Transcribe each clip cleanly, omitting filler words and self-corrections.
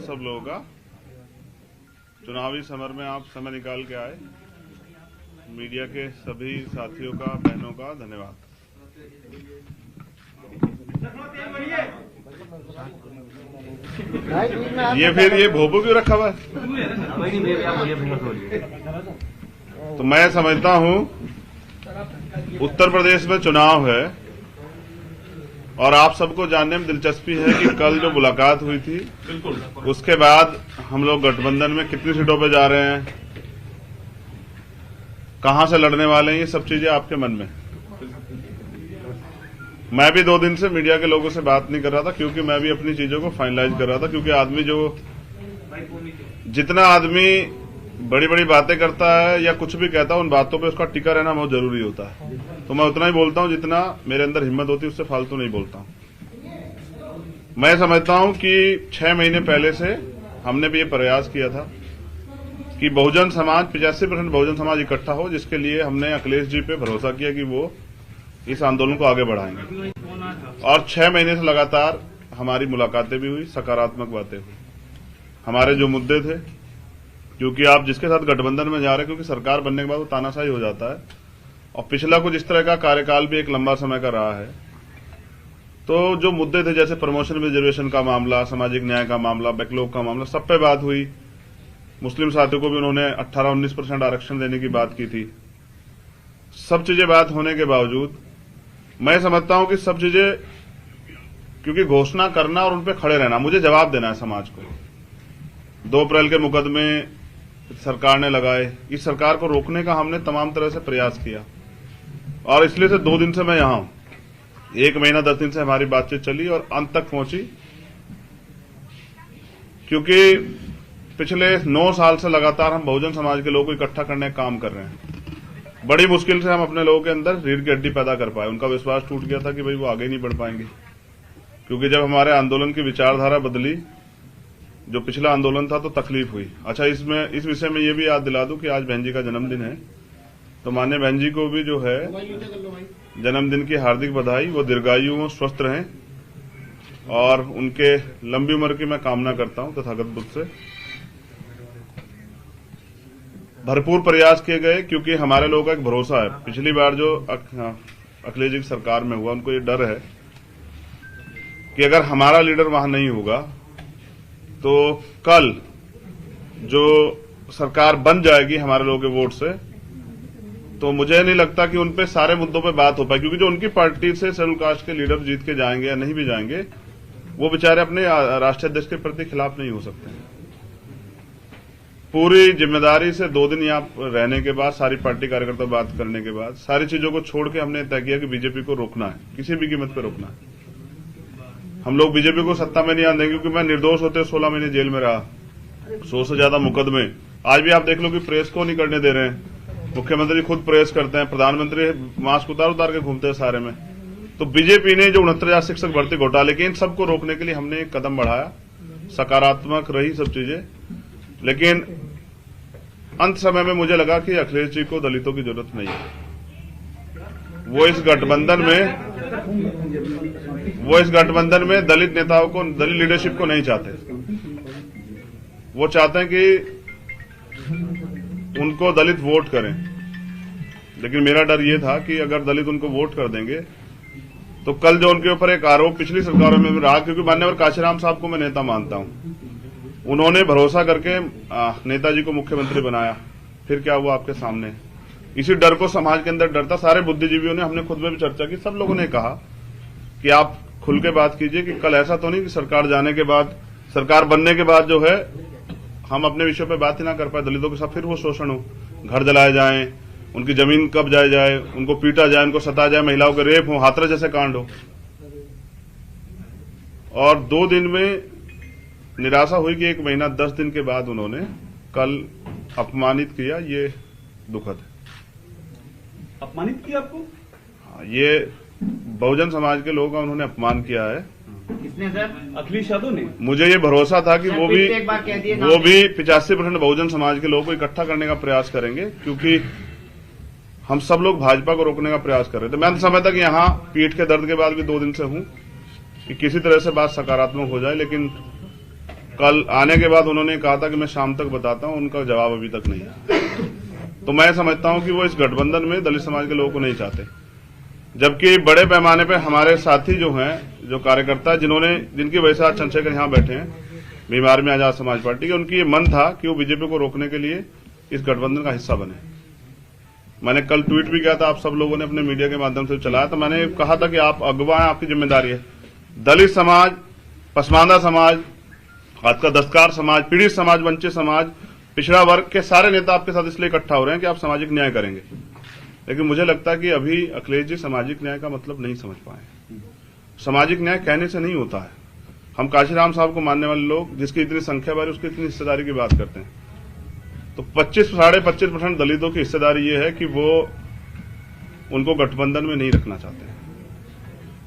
सब लोगों का। चुनावी समर में आप समय निकाल के आए। मीडिया के सभी साथियों का, बहनों का धन्यवाद। ये भोपू क्यों रखा हुआ है? तो मैं समझता हूं उत्तर प्रदेश में चुनाव है और आप सबको जानने में दिलचस्पी है कि कल जो मुलाकात हुई थी उसके बाद हम लोग गठबंधन में कितनी सीटों पे जा रहे हैं, कहां से लड़ने वाले हैं, ये सब चीजें आपके मन में। मैं भी 2 दिन से मीडिया के लोगों से बात नहीं कर रहा था क्योंकि मैं भी अपनी चीजों को फाइनलाइज कर रहा था, क्योंकि जितना आदमी बड़ी बड़ी बातें करता है या कुछ भी कहता है उन बातों पे उसका टिका रहना बहुत जरूरी होता है। तो मैं उतना ही बोलता हूं जितना मेरे अंदर हिम्मत होती है, उससे फालतू नहीं बोलता हूं। मैं समझता हूं कि 6 महीने पहले से हमने भी ये प्रयास किया था कि बहुजन समाज 85% बहुजन समाज इकट्ठा हो, जिसके लिए हमने अखिलेश जी पे भरोसा किया कि वो इस आंदोलन को आगे बढ़ाएंगे। और 6 महीने से लगातार हमारी मुलाकातें भी हुई, सकारात्मक बातें हुई। हमारे जो मुद्दे थे, क्योंकि आप जिसके साथ गठबंधन में जा रहे हैं, क्योंकि सरकार बनने के बाद वो तानाशाही हो जाता है और पिछला कुछ इस तरह का कार्यकाल भी एक लंबा समय का रहा है। तो जो मुद्दे थे जैसे प्रमोशन रिजर्वेशन का मामला, सामाजिक न्याय का मामला, बैकलॉग का मामला, सब पे बात हुई। मुस्लिम साथियों को भी उन्होंने 18-19% आरक्षण देने की बात की थी। सब चीजें बात होने के बावजूद मैं समझता हूं कि सब चीजें, क्योंकि घोषणा करना और उनपे खड़े रहना, मुझे जवाब देना है समाज को। 2 अप्रैल के मुकदमे सरकार ने लगाए, इस सरकार को रोकने का हमने तमाम तरह से प्रयास किया और इसलिए से 2 दिन से मैं यहां हूं। 1 महीना 10 दिन से हमारी बातचीत चली और अंत तक पहुंची, क्योंकि पिछले 9 साल से लगातार हम बहुजन समाज के लोगों को इकट्ठा करने का काम कर रहे हैं। बड़ी मुश्किल से हम अपने लोगों के अंदर रीढ़ की हड्डी पैदा कर पाए। उनका विश्वास टूट गया था कि भाई वो आगे नहीं बढ़ पाएंगे, क्योंकि जब हमारे आंदोलन की विचारधारा बदली, जो पिछला आंदोलन था, तो तकलीफ हुई। अच्छा, इस विषय में ये भी याद दिला दूं कि आज बहन जी का जन्मदिन है, तो माननीय बहन जी को भी जो है जन्मदिन की हार्दिक बधाई। वो दीर्घायु हो, स्वस्थ रहें और उनके लंबी उम्र की मैं कामना करता हूं तथागत बुद्ध से। भरपूर प्रयास किए गए, क्योंकि हमारे लोगों का एक भरोसा है। पिछली बार जो अखिलेश जी की सरकार में हुआ, उनको ये डर है कि अगर हमारा लीडर वहां नहीं होगा तो कल जो सरकार बन जाएगी हमारे लोगों के वोट से, तो मुझे नहीं लगता कि उनपे सारे मुद्दों पे बात हो पाए, क्योंकि जो उनकी पार्टी से शेड्यूल कास्ट के लीडर जीत के जाएंगे या नहीं भी जाएंगे, वो बेचारे अपने राष्ट्रीय अध्यक्ष के प्रति खिलाफ नहीं हो सकते हैं। पूरी जिम्मेदारी से 2 दिन यहाँ रहने के बाद, सारी पार्टी कार्यकर्ता बात करने के बाद, सारी चीजों को छोड़ के हमने तय किया कि बीजेपी को रोकना है, किसी भी कीमत पर रोकना है। हम लोग बीजेपी को सत्ता में नहीं आने देंगे, क्योंकि मैं निर्दोष होते 16 महीने जेल में रहा, 100 से ज्यादा मुकदमे। आज भी आप देख लो कि प्रेस को नहीं करने दे रहे हैं। मुख्यमंत्री खुद प्रेस करते हैं, प्रधानमंत्री मास्क उतार के घूमते हैं सारे में। तो बीजेपी ने जो 69,000 शिक्षक भर्ती घोटाले के, इन सबको रोकने के लिए हमने एक कदम बढ़ाया। सकारात्मक रही सब चीजें, लेकिन अंत समय में मुझे लगा कि अखिलेश जी को दलितों की जरूरत नहीं है। वो इस गठबंधन में दलित नेताओं को, दलित लीडरशिप को नहीं चाहते। वो चाहते हैं कि उनको दलित वोट करें, लेकिन मेरा डर ये था कि अगर दलित उनको वोट कर देंगे तो कल जो उनके ऊपर एक आरोप पिछली सरकारों में रहा, क्योंकि मान्यवर काशीराम साहब को मैं नेता मानता हूं, उन्होंने भरोसा करके नेताजी को मुख्यमंत्री बनाया, फिर क्या हुआ आपके सामने। इसी डर को समाज के अंदर डर था। सारे बुद्धिजीवियों ने, हमने खुद में भी चर्चा की, सब लोगों ने कहा कि आप खुल के बात कीजिए कि कल ऐसा तो नहीं कि सरकार जाने के बाद, सरकार बनने के बाद जो है हम अपने विषय पे बात ही ना कर पाए, दलितों के साथ फिर वो शोषण हो, घर जलाए जाए, उनकी जमीन कब्जाए जाए, उनको पीटा जाए, उनको सताया जाए, महिलाओं के रेप हो, हाथरस जैसे कांड हो। और 2 दिन में निराशा हुई कि 1 महीना 10 दिन के बाद उन्होंने कल अपमानित किया। ये दुखद है। अपमानित किया आपको? हाँ, ये बहुजन समाज के लोगों का उन्होंने अपमान किया है। किसने सर? अखिलेश यादव ने। मुझे ये भरोसा था कि वो भी 85% बहुजन समाज के लोगों को इकट्ठा करने का प्रयास करेंगे, क्योंकि हम सब लोग भाजपा को रोकने का प्रयास कर रहे थे। मैं समझता कि यहाँ पीठ के दर्द के बाद भी 2 दिन से हूं कि किसी तरह से बात सकारात्मक हो जाए, लेकिन कल आने के बाद उन्होंने कहा था कि मैं शाम तक बताता हूं, उनका जवाब अभी तक नहीं है। तो मैं समझता हूं कि वो इस गठबंधन में दलित समाज के लोगों को नहीं चाहते, जबकि बड़े पैमाने पे हमारे साथी जो हैं, जो कार्यकर्ता जिनकी वजह से आज चंद्रशेखर यहाँ बैठे हैं, बीमार में आजाद समाज पार्टी के, उनकी ये मन था कि वो बीजेपी को रोकने के लिए इस गठबंधन का हिस्सा बने। मैंने कल ट्वीट भी किया था, आप सब लोगों ने अपने मीडिया के माध्यम से चलाया, तो मैंने कहा था कि आप अगुवा हैं, आपकी जिम्मेदारी है। दलित समाज, पसमानदा समाज, आपका दस्तकार समाज, पीड़ित समाज, वंचित समाज, पिछड़ा वर्ग के सारे नेता आपके साथ इसलिए इकट्ठा हो रहे हैं कि आप सामाजिक न्याय करेंगे। लेकिन मुझे लगता है कि अभी अखिलेश जी सामाजिक न्याय का मतलब नहीं समझ पाए। सामाजिक न्याय कहने से नहीं होता है। हम काशीराम साहब को मानने वाले लोग, जिसकी इतनी संख्या बारे उसकी इतनी हिस्सेदारी की बात करते हैं, तो 25-25% दलितों की हिस्सेदारी ये है कि वो उनको गठबंधन में नहीं रखना चाहते हैं।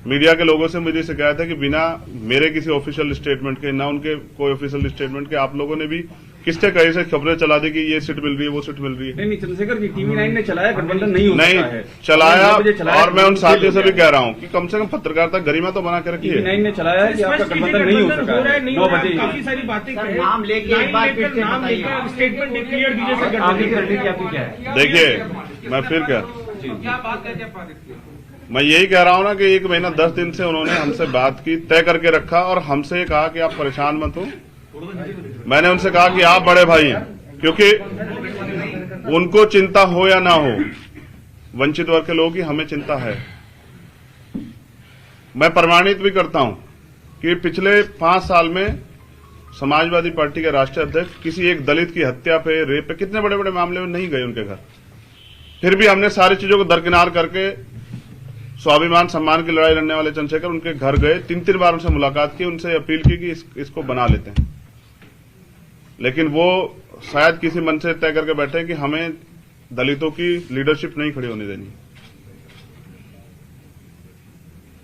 मीडिया के लोगों से मेरी शिकायत है कि बिना मेरे किसी ऑफिशियल स्टेटमेंट के, ना उनके कोई ऑफिशियल स्टेटमेंट के, आप लोगों ने भी किससे कहीं से खबरें चला दी कि ये सीट मिल रही है, वो सीट मिल रही है। नहीं चंद्रशेखर जी, TV9 ने चलाया, गठबंधन नहीं हो सकता है। नहीं चलाया, और मैं उन साथियों से भी कह रहा हूं कि कम से कम पत्रकारिता गरिमा तो बना के रखिए। TV9 ने चलाया है कि आपका गठबंधन नहीं हो सका है। 9 बजे काफी सारी बातें नाम लेके एक बार फिर से बताइए, स्टेटमेंट क्लियर दीजिए सर। आगे करने की आपकी क्या है? देखिए, मैं फिर क्या बात है, मैं यही कह रहा हूं ना कि 1 महीना 10 दिन से उन्होंने हमसे बात की, तय करके रखा, और हमसे कहा कि आप परेशान मत हो। मैंने उनसे कहा कि आप बड़े भाई हैं, क्योंकि उनको चिंता हो या ना हो, वंचित वर्ग के लोगों की हमें चिंता है। मैं प्रमाणित भी करता हूं कि पिछले 5 साल में समाजवादी पार्टी के राष्ट्रीय अध्यक्ष किसी एक दलित की हत्या पे, रेप पे, कितने बड़े बड़े मामले में नहीं गए उनके घर। फिर भी हमने सारी चीजों को दरकिनार करके स्वाभिमान सम्मान की लड़ाई लड़ने वाले चंद्रशेखर उनके घर गए, 3-3 बार उनसे मुलाकात की, उनसे अपील की कि इसको बना लेते हैं। लेकिन वो शायद किसी मन से तय करके बैठे कि हमें दलितों की लीडरशिप नहीं खड़ी होने देनी।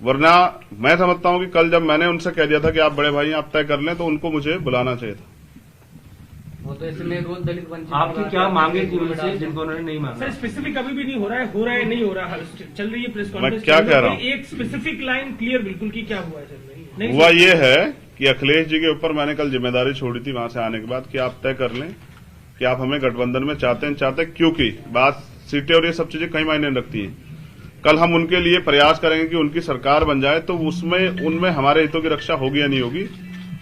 वरना मैं समझता हूं कि कल जब मैंने उनसे कह दिया था कि आप बड़े भाई आप तय कर लें, तो उनको मुझे बुलाना चाहिए था। वो तो इसमें रोज दलित वंचित। आपकी क्या मांगे थी उनसे जिनको उन्होंने नहीं मांगा? सर स्पेसिफिक अभी भी नहीं हो रहा है नहीं हो रहा है, चल रही है प्रेस मैं कॉन्फ्रेंस। क्या कह रहा हूं? एक स्पेसिफिक लाइन क्लियर बिल्कुल की क्या हुआ है सर? नहीं हुआ ये है कि अखिलेश जी के ऊपर मैंने कल जिम्मेदारी छोड़ी थी वहां से आने के बाद कि आप तय कर लें कि आप हमें गठबंधन में चाहते हैं, क्योंकि बात सीटें और ये सब चीजें कई मायने रखती हैं। कल हम उनके लिए प्रयास करेंगे कि उनकी सरकार बन जाए, तो उनमें हमारे हितों की रक्षा होगी या नहीं होगी।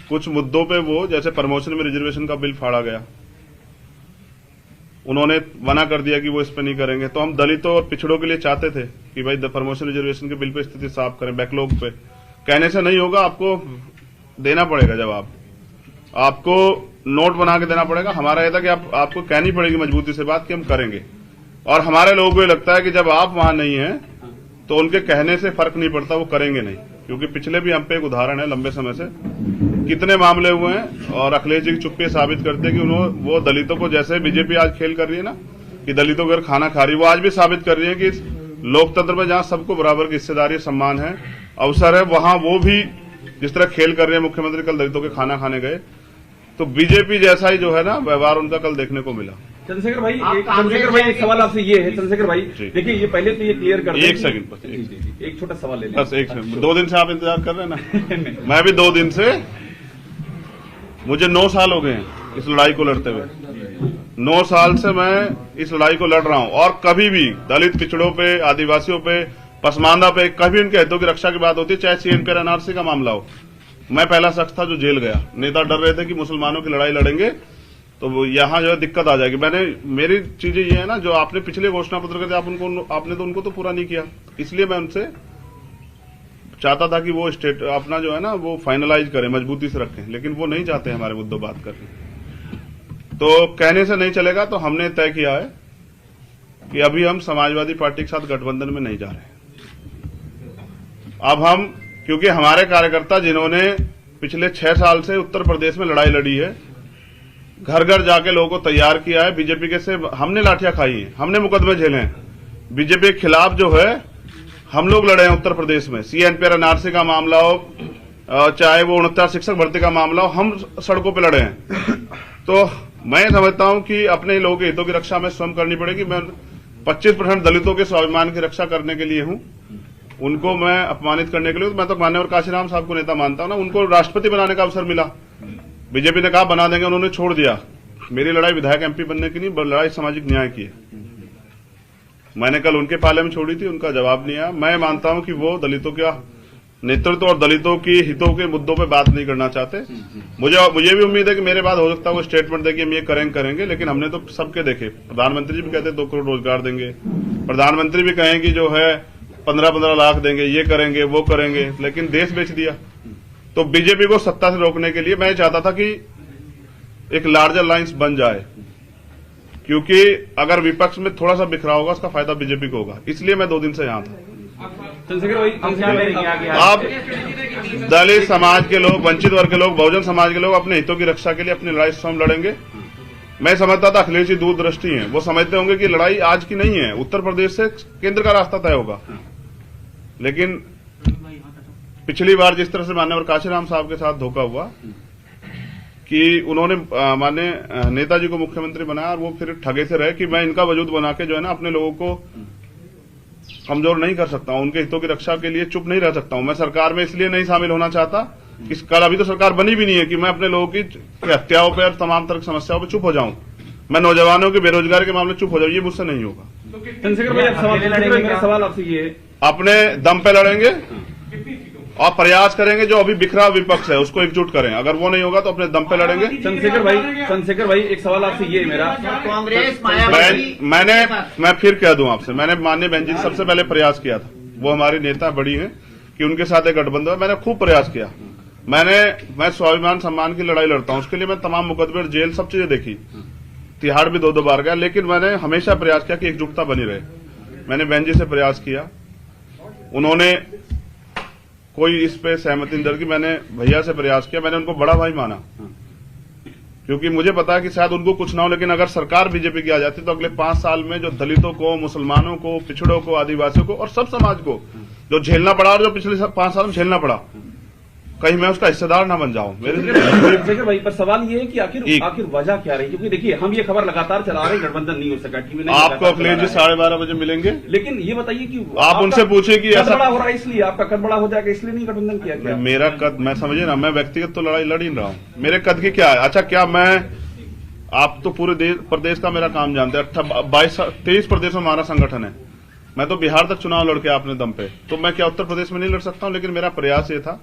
कुछ मुद्दों पे वो, जैसे प्रमोशन में रिजर्वेशन का बिल फाड़ा गया, उन्होंने मना कर दिया कि वो इस पे नहीं करेंगे। तो हम दलितों और पिछड़ों के लिए चाहते थे कि भाई प्रमोशन रिजर्वेशन के बिल पे स्थिति साफ करें, बैकलॉग पे। कहने से नहीं होगा, आपको देना पड़ेगा जवाब, आपको नोट बना के देना पड़ेगा। हमारा यह था कि आपको कहनी पड़ेगी मजबूती से बात कि हम करेंगे। और हमारे लोगों को ये लगता है कि जब आप वहां नहीं हैं तो उनके कहने से फर्क नहीं पड़ता, वो करेंगे नहीं। क्योंकि पिछले भी हम पे एक उदाहरण है, लंबे समय से कितने मामले हुए हैं, और अखिलेश जी की चुप्पी साबित करते हैं कि वो दलितों को, जैसे बीजेपी आज खेल कर रही है ना कि दलितों को खाना खा रही है, वो आज भी साबित कर रही है कि लोकतंत्र में जहां सबको बराबर की हिस्सेदारी, सम्मान है, अवसर है, वहां वो भी जिस तरह खेल कर रहे हैं। मुख्यमंत्री कल दलितों के खाना खाने गए, तो बीजेपी जैसा ही जो है ना व्यवहार उनका कल देखने को मिला। चंद्रशेखर भाई, एक सवाल आपसे ये है चंद्रशेखर भाई, देखिए ये पहले तो ये क्लियर कर एक सेकंड, एक छोटा सवाल ले लें। बस एक सेकंड। 2 दिन से आप इंतजार कर रहे हैं ना। मैं भी 2 दिन से, मुझे 9 साल हो गए हैं इस लड़ाई को लड़ते हुए। 9 साल से मैं इस लड़ाई को लड़ रहा हूं, और कभी भी दलित, पिछड़ों पे, आदिवासियों पे, पसमानदा पे कभी उनके हितों की रक्षा की बात होती है, चाहे CNP NRC का मामला हो। मैं पहला शख्स था जो जेल गया। नेता डर रहे थे कि मुसलमानों की लड़ाई लड़ेंगे तो यहां जो है दिक्कत आ जाएगी। मेरी चीजें ये है ना, जो आपने पिछले घोषणा पत्र के थे, आपने तो उनको तो पूरा नहीं किया। इसलिए मैं उनसे चाहता था कि वो स्टेट अपना जो है ना वो फाइनलाइज करें, मजबूती से रखें, लेकिन वो नहीं चाहते हमारे मुद्दों बात करने। तो कहने से नहीं चलेगा, तो हमने तय किया है कि अभी हम समाजवादी पार्टी के साथ गठबंधन में नहीं जा रहे। अब हम, क्योंकि हमारे कार्यकर्ता जिन्होंने पिछले 6 साल से उत्तर प्रदेश में लड़ाई लड़ी है, घर घर जाके लोगों को तैयार किया है, बीजेपी के से हमने लाठियां खाई हैं, हमने मुकदमे झेले हैं, बीजेपी के खिलाफ जो है हम लोग लड़े हैं उत्तर प्रदेश में। CNP NRC का मामला हो, चाहे वो 69 शिक्षक भर्ती का मामला हो, हम सड़कों पे लड़े हैं। तो मैं समझता हूं कि अपने लोगों के हितों की रक्षा में स्वयं करनी पड़ेगी। मैं 25% दलितों के स्वाभिमान की रक्षा करने के लिए हूं, उनको मैं अपमानित करने के लिए। मैं तो मान्यवर काशीराम साहब को नेता मानता हूं ना, उनको राष्ट्रपति बनाने का अवसर मिला, बीजेपी ने कहा बना देंगे, उन्होंने छोड़ दिया। मेरी लड़ाई विधायक एमपी बनने की नहीं, लड़ाई सामाजिक न्याय की है। मैंने कल उनके पाले में छोड़ी थी, उनका जवाब नहीं आया। मैं मानता हूं कि वो दलितों का नेतृत्व और दलितों की हितों के मुद्दों पे बात नहीं करना चाहते। मुझे भी उम्मीद है कि मेरे बाद हो सकता है वो स्टेटमेंट दे कि हम ये करेंगे, लेकिन हमने तो सबके देखे। प्रधानमंत्री जी भी कहते 2 करोड़ रोजगार देंगे, प्रधानमंत्री भी कहेंगे जो है 15-15 लाख देंगे, ये करेंगे वो करेंगे, लेकिन देश बेच दिया। तो बीजेपी को सत्ता से रोकने के लिए मैं चाहता था कि एक लार्जर लाइंस बन जाए, क्योंकि अगर विपक्ष में थोड़ा सा बिखरा होगा उसका फायदा बीजेपी को होगा। इसलिए मैं 2 दिन से यहां था। चंद्रशेखर भाई, आप दलित समाज के लोग, वंचित वर्ग के लोग, बहुजन समाज के लोग अपने हितों की रक्षा के लिए अपनी लड़ाई स्वयं लड़ेंगे। मैं समझता था अखिलेश जी दूरदृष्टि हैं, वो समझते होंगे कि लड़ाई आज की नहीं है, उत्तर प्रदेश से केंद्र का रास्ता तय होगा। लेकिन पिछली बार जिस तरह से माननीय काशीराम साहब के साथ धोखा हुआ कि उन्होंने माननीय नेताजी को मुख्यमंत्री बनाया और वो फिर ठगे से रहे कि मैं इनका वजूद बना के जो है ना अपने लोगों को कमजोर नहीं कर सकता हूं, उनके हितों की रक्षा के लिए चुप नहीं रह सकता हूं। मैं सरकार में इसलिए नहीं शामिल होना चाहता कि कल अभी तो सरकार बनी भी नहीं है कि मैं अपने लोगों की हत्याओं पर और तमाम तरह की समस्याओं पर चुप हो जाऊं, मैं नौजवानों की बेरोजगारी के मामले चुप हो जाऊं, ये मुझसे नहीं होगा। चंद्रशेखर भाई, मेरा सवाल आपसे ये है, अपने दम पे लड़ेंगे और प्रयास करेंगे जो अभी बिखरा विपक्ष है उसको एकजुट करें। अगर वो नहीं होगा तो अपने दम पे लड़ेंगे। चंद्रशेखर भाई, एक सवाल आपसे ये है मेरा, कांग्रेस मैं फिर कह दूं आपसे, मैंने माननीय बहन जी से सबसे पहले प्रयास किया था, वो हमारी नेता बड़ी हैं, कि उनके साथ एक गठबंधन है। मैंने खूब प्रयास किया। मैं स्वाभिमान सम्मान की लड़ाई लड़ता हूं, उसके लिए मैं तमाम मुकदमे, जेल, सब चीजें देखी, तिहाड़ भी 2-2 बार गया, लेकिन मैंने हमेशा प्रयास किया कि एकजुटता बनी रहे। मैंने बहन जी से प्रयास किया, उन्होंने कोई इस पे सहमति नहीं की। मैंने भैया से प्रयास किया, मैंने उनको बड़ा भाई माना, क्योंकि मुझे पता है कि शायद उनको कुछ ना हो, लेकिन अगर सरकार बीजेपी की आ जाती तो अगले 5 साल में जो दलितों को, मुसलमानों को, पिछड़ों को, आदिवासियों को और सब समाज को जो झेलना पड़ा और जो पिछले 5 साल में झेलना पड़ा, कहीं मैं उसका हिस्सेदार ना बन जाऊं। चंद्रशेखर भाई, पर सवाल ये है कि आखिर वजह क्या रही? क्योंकि देखिए हम ये खबर लगातार चला रहे हैं, गठबंधन नहीं हो सका, टीवी नहीं, आपको अखिलेश जी 12:30 बजे मिलेंगे, लेकिन ये बताइए कि आप उनसे पूछे कि ऐसा बड़ा हो रहा है, इसलिए आपका कद बड़ा हो जाएगा, इसलिए नहीं गठबंधन किया क्या? मेरा कद, मैं समझे ना, मैं व्यक्तिगत तो लड़ाई लड़ ही रहा हूं, मेरे कद की क्या है? अच्छा, क्या मैं, आप तो पूरे प्रदेश का मेरा काम जानते हैं, 23 प्रदेश में हमारा संगठन है, मैं तो बिहार तक चुनाव लड़के अपने दम पे, तो मैं क्या उत्तर प्रदेश में नहीं लड़ सकता हूं? लेकिन मेरा प्रयास ये था,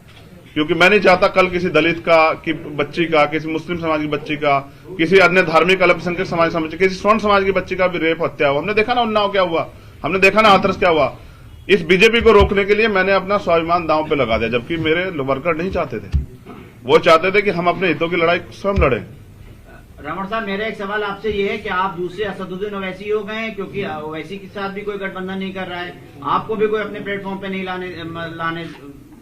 क्योंकि मैं नहीं चाहता कल किसी दलित का की बच्ची का, किसी मुस्लिम समाज की बच्ची का, किसी अन्य धार्मिक अल्पसंख्यक समाज किसी स्वर्ण समाज की बच्ची का भी रेप, हत्या हुआ। हमने देखा ना उन्नाव क्या हुआ, हमने देखा ना हाथरस क्या हुआ। इस बीजेपी को रोकने के लिए मैंने अपना स्वाभिमान दांव पे लगा दिया, जबकि मेरे वर्कर नहीं चाहते थे, वो चाहते थे कि हम अपने हितों की लड़ाई स्वयं लड़े। रमण साहब, मेरा एक सवाल आपसे ये है कि आप दूसरे असदुद्दीन ओवैसी हो गए हैं, क्योंकि ओवैसी के साथ भी कोई गठबंधन नहीं कर रहा है, आपको भी कोई अपने प्लेटफॉर्म पे नहीं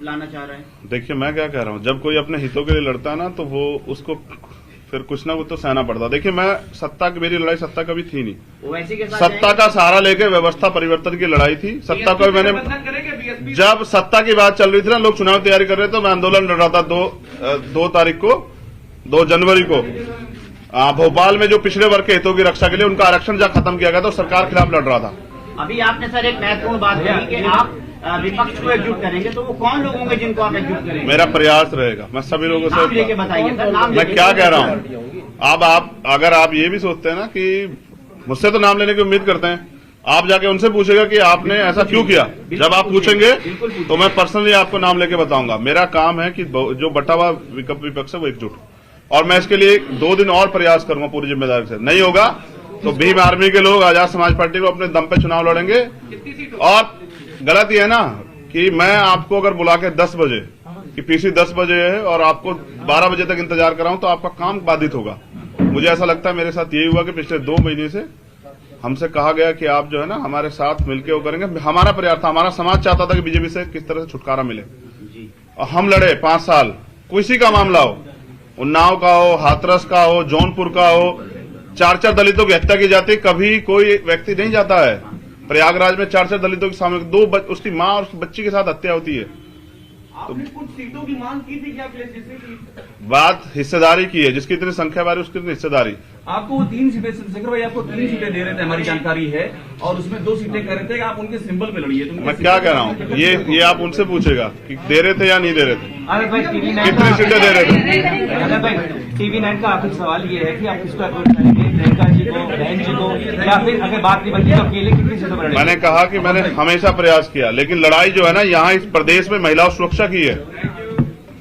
लाना चाह रहा है। देखिए, मैं क्या कह रहा हूँ, जब कोई अपने हितों के लिए लड़ता है ना, तो वो उसको फिर कुछ ना कुछ तो सहना पड़ता। देखिए, मैं सत्ता की, मेरी लड़ाई सत्ता कभी थी नहीं, ओवैसी के साथ सत्ता का सहारा लेके व्यवस्था परिवर्तन की लड़ाई थी। सत्ता को मैंने, जब सत्ता की बात चल रही थी ना, लोग चुनाव तैयारी कर रहे थे, तो मैं आंदोलन लड़ रहा था 2 तारीख को, 2 जनवरी को भोपाल में, जो पिछड़े वर्ग के हितों की रक्षा के लिए उनका आरक्षण जब खत्म किया गया तो सरकार के खिलाफ लड़ रहा था। अभी आपने सर एक महत्वपूर्ण बात कही कि आप विपक्ष को एकजुट करेंगे, तो वो कौन लोग होंगे जिनको आप एकजुट करेंगे? मेरा प्रयास रहेगा, मैं सभी लोगों से लेके बताइए सर, नाम मैं क्या कह रहा हूँ। अब आप, अगर आप ये भी सोचते हैं ना कि मुझसे तो नाम लेने की उम्मीद करते हैं, आप जाके उनसे पूछेगा कि आपने ऐसा क्यों किया। जब आप पूछेंगे तो मैं पर्सनली आपको नाम लेके बताऊंगा। मेरा काम है कि जो बटा हुआ विपक्ष है वो एकजुट, और मैं इसके लिए 2 दिन और प्रयास करूंगा पूरी जिम्मेदारी से। नहीं होगा तो भीम आर्मी के लोग आजाद समाज पार्टी को अपने दम पे चुनाव लड़ेंगे। और गलत ये है ना कि मैं आपको अगर बुला के 10 बजे कि पीसी 10 बजे है और आपको 12 बजे तक इंतजार कराऊं तो आपका काम बाधित होगा। मुझे ऐसा लगता है मेरे साथ यही हुआ कि पिछले 2 महीने से हमसे कहा गया कि आप जो है ना हमारे साथ मिलकर वो करेंगे। हमारा प्रयास था, हमारा समाज चाहता था कि बीजेपी से किस तरह से छुटकारा मिले, और हम लड़े 5 साल। किसी का मामला हो, उन्नाव का हो, हाथरस का हो, जौनपुर का हो, 4 दलितों की हत्या की जाती, कभी कोई व्यक्ति नहीं जाता है। प्रयागराज में 4 दलितों के सामने उसकी मां और उसकी बच्ची के साथ हत्या होती है। आपने कुछ सीटों की मांग की थी क्या अखिलेश जी से? बात हिस्सेदारी की है, जिसकी इतनी संख्या बारी उसकी इतनी हिस्सेदारी। आपको वो 3 सीटें, शेखर भाई आपको 3 सीटें दे रहे थे, हमारी जानकारी है, और उसमें 2 सीटें कह रहे थे कि आप उनके सिंबल पे लड़िए। तो मैं क्या कह रहा हूँ, ये आप उनसे पूछेगा कि दे रहे थे या नहीं दे रहे थे, अरे भाई TV9 कितनी सीटें दे रहे थे। अरे भाई TV9 का आखिर सवाल ये है कि आप किसको अप्रोच करेंगे, प्रियंका जी को, बहन जी को, या फिर अगर बात नहीं बनती तो अकेले कितनी सीटों पर लड़ेंगे? मैंने कहा कि मैंने हमेशा प्रयास किया, लेकिन लड़ाई जो है ना यहाँ इस प्रदेश में महिला सुरक्षा की है,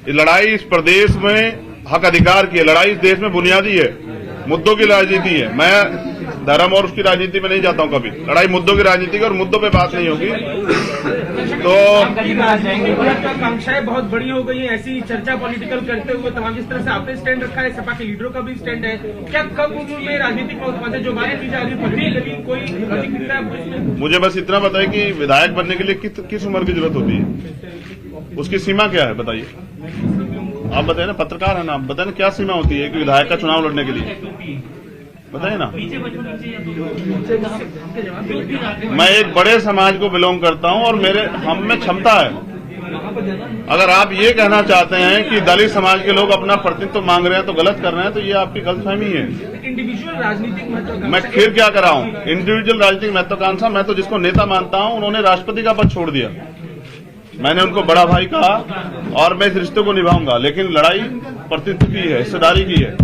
ये लड़ाई इस प्रदेश में हक अधिकार की है, लड़ाई इस देश में बुनियादी है, मुद्दों की राजनीति है। मैं धर्म और उसकी राजनीति में नहीं जाता हूं कभी, लड़ाई मुद्दों की राजनीति की, और मुद्दों पे बात नहीं होगी तो आकांक्षाएं बहुत बड़ी हो गई है, ऐसी चर्चा पॉलिटिकल करते हुए तमाम, जिस तरह से आपने स्टैंड रखा है, सपा के लीडरों का भी स्टैंड है, क्या कब में राजनीतिक बातें जो बातें की जा रही है लेकिन कोई लॉजिक दिखता है आपको इसमें? मुझे बस इतना बताइए कि विधायक बनने के लिए किस उम्र की जरूरत होती है, उसकी सीमा क्या है बताइए। आप बताइए ना, पत्रकार है ना, आप बताइए ना क्या सीमा होती है कि विधायक का चुनाव लड़ने के लिए, बताइए ना। मैं एक बड़े समाज को बिलोंग करता हूं और हम में क्षमता है। अगर आप ये कहना चाहते हैं कि दलित समाज के लोग अपना प्रतिनिधित्व मांग रहे हैं तो गलत कर रहे हैं, तो ये आपकी गलतफहमी है। इंडिविजुअल राजनीतिक महत्वाकांक्षा, मैं फिर क्या कर रहा हूं, इंडिविजुअल राजनीतिक महत्वाकांक्षा, मैं तो जिसको नेता मानता हूं उन्होंने राष्ट्रपति का पद छोड़ दिया, मैंने उनको बड़ा भाई कहा और मैं इस रिश्ते को निभाऊंगा, लेकिन लड़ाई प्रतिनिधित्व की है, हिस्सेदारी की है।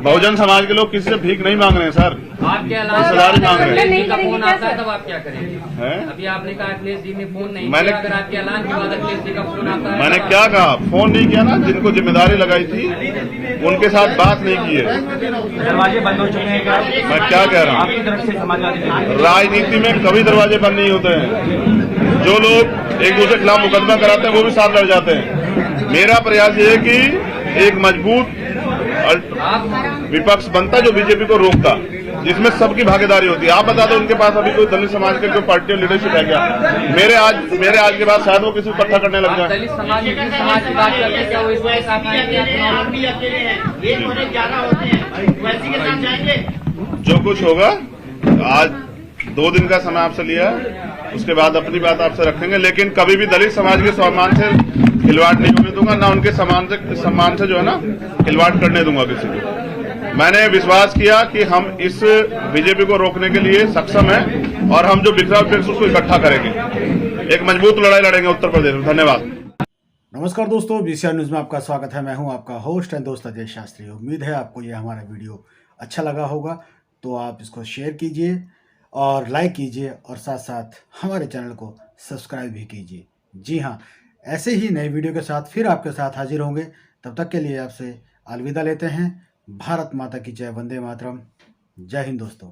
बहुजन समाज के लोग किसी से भीख नहीं मांग रहे हैं सर, आपके हिस्सेदारी मांग रहे हैं। का फोन आता है तब आप क्या करेंगे? हैं? अभी आपने कहा अखिलेश जी ने फोन नहीं मैंने- किया, अगर आपके ऐलान के बाद अखिलेश जी का फोन आता है, मैंने क्या कहा, फोन नहीं किया ना, जिनको जिम्मेदारी लगाई थी उनके साथ बात नहीं की है। दरवाजे बंद हो चुके हैं क्या? मैं क्या कह रहा हूँ, आपकी तरफ से समाजवादी राजनीति में कभी दरवाजे बंद नहीं होते हैं, जो लोग एक दूसरे के खिलाफ मुकदमा कराते हैं वो भी साथ लड़ जाते हैं। मेरा प्रयास ये है कि एक मजबूत विपक्ष बनता जो बीजेपी को रोकता, जिसमें सबकी भागीदारी होती है। आप बता दो उनके पास अभी कोई दलित समाज के कोई पार्टी और लीडरशिप है क्या? मेरे आज के बाद शायद वो किसी को इकट्ठा करने लग जाए। दलित समाज की बात करते हैं, क्या वो इसके साथ आएंगे? आप भी अकेले हैं, 1 और 1 11 होते हैं, वैसी के साथ जाएंगे? जो कुछ होगा, आज 2 दिन का समय आपसे लिया है, उसके बाद अपनी बात आपसे रखेंगे, लेकिन कभी भी दलित समाज के सम्मान से खिलवाड़ नहीं होने दूंगा, ना उनके सम्मान से जो है ना खिलवाड़ करने दूंगा किसी को। मैंने विश्वास किया कि हम इस बीजेपी को रोकने के लिए सक्षम हैं और हम जो बिखरा फिर उसको इकट्ठा करेंगे, एक मजबूत लड़ाई लड़ेंगे उत्तर प्रदेश में। धन्यवाद। नमस्कार दोस्तों, बीसीआर न्यूज में आपका स्वागत है। मैं हूं आपका होस्ट एंड दोस्त अजय शास्त्री। उम्मीद है आपको ये हमारा वीडियो अच्छा लगा होगा, तो आप इसको शेयर कीजिए और लाइक कीजिए और साथ साथ हमारे चैनल को सब्सक्राइब भी कीजिए। जी हाँ, ऐसे ही नए वीडियो के साथ फिर आपके साथ हाजिर होंगे। तब तक के लिए आपसे अलविदा लेते हैं। भारत माता की जय, वंदे मातरम। जय हिंद दोस्तों।